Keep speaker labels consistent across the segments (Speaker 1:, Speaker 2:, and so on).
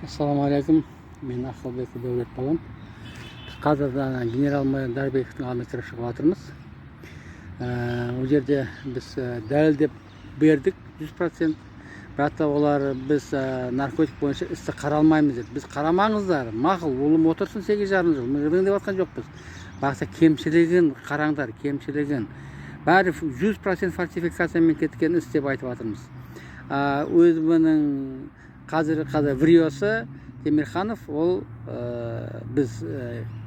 Speaker 1: Assalamu alaikum. Men Aqilbek Davlat bolam. Қазір генерал-майор Дарбековтің алдына кіріп шығып жатырмыз. Ол жерде біз дәлелдеп бердік 100%. Бірақ олар біз наркотик бойынша істі қаралмаймыз деді. Біз қарамаңыздар, мақұл, ұлым отырсын 8,5 жыл. Мыңғырдың деп жатқан жоқпыз. Бақса кемшілігін қараңдар, кемшілігін. Бәрі 100% фальсификациямен кеткен іс деп айтып жатырмыз. Өзінің қазір вриосы Темирханов, ол біз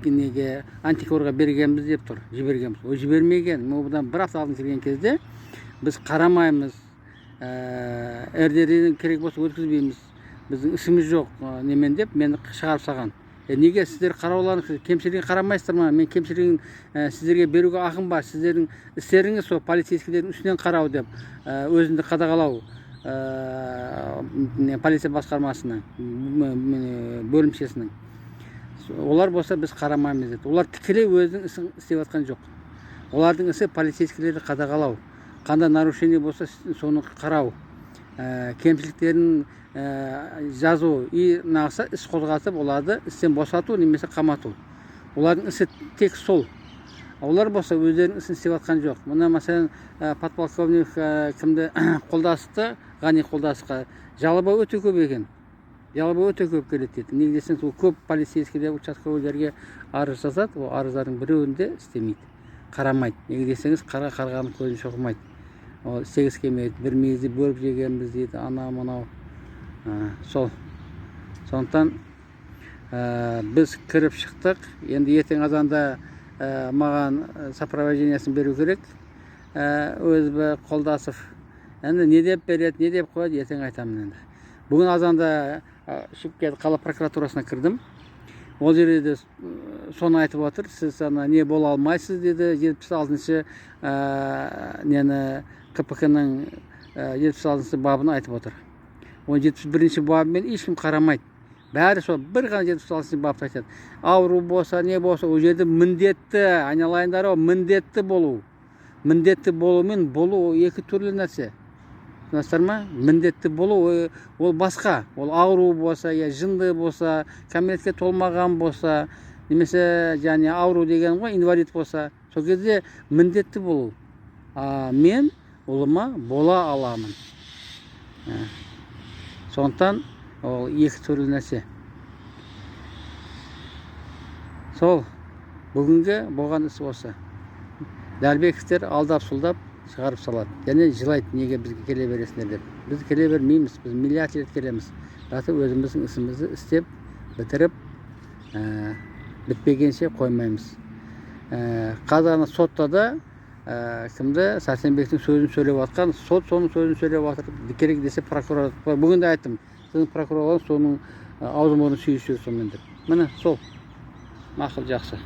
Speaker 1: неге антикорға бергенбіз деп тұр, жібергенбіз. Ол жібермеген. Бұдан бір апта алдын келген кезде біз қарамаймыз, РДР-дің керек болса өткізбейміз, біздің ісіміз жоқ немен деп мені шығарып салған. Неге сіздер қарауларыңыз, кемшілігін қарамайсыздар ма? Мен кемшілігін сіздерге беруге ақым бар. Сіздердің істеріңіз сол полицейскілердің үстінен қарау деп, өзіңді қадағалау. Полиция басқармасының бөлімшесінің. Олар болса біз қарамаймыз деді. Олар тікелей өзінің ісін істеп жатқан жоқ. Олардың ісі полицейскілерді қадағалау. Қандай нарушение болса соны қарау. Кемшіліктерін жазу и нағса іс қозғатып оларды істен босату немесе қамату. Олардың ісі тек сол. Олар болса өздерінің ісін істеп жатқан жоқ. Мұна мәселен подполковник кімді қолдасты, Ғани қолдасқа жалоба өте көп екен. Жалоба өте көп келеді дейді. Неге десеңіз, ол көп полицейскілер, участковыйлерге арыз жазады, ол арыздардың біреуінде істемейді, қарамайды. Неге десеңіз, қарғаның көзін шоқымайды. Ол істегісі келмейді, бір мейізді бөліп жегенбіз дейді, анау-мынау. Сол. Сондықтан біз кіріп шықтық. Енді ертең азанда маған сопровождениесін беру керек. Өзі Қолдасов. Енді не деп береді, не деп қояды, ертең айтамын енді. Бүгін азанда Шымкент қала прокуратурасына кірдім. Ол жерде де соны айтып отыр. Сіз не бола алмайсыз деді. 76-шы нені КПК-ның 76-шы бабын айтып отыр. 71-ші бабымен ешкім қарамайды. Бәрі сол бір ғана 76-шы бапты айтады. Ауру болса, не болса, ол жерде міндетті, айналайындар, міндетті болу. Міндетті болу мен болу екі түрлі нәрсе. Түсінесіздер ма? Міндетті болу ол басқа. Ол ауру болса, жынды болса, кәмелетке толмаған болса, немесе және ауру деген ғой, инвалид болса, сол кезде міндетті болу. Мен ұлыма бола аламын. Сондықтан ол екі түрлі нәрсе. Сол бүгінгі болған іс осы. Дарбековтер алдап-сұлдап шығарып салады. Және жылайды, неге бізге келе бересіңдер деп. Біз келе бермейміз, біз миллиард рет келеміз. Бірақ өзіміздің ісімізді істеп, бітіріп, бітпегенше қоймаймыз. Қазір сотта да кімді Сәрсенбектің сөзін сөйлеп жатқан, сот соның сөзін сөйлеп жатыр. Керек десе прокурор. Бүгін де айттым, сіздің прокурорлар соның аузы-мұрны сүйісіп сонымен деп. Міне сол. Мақұл, жақсы.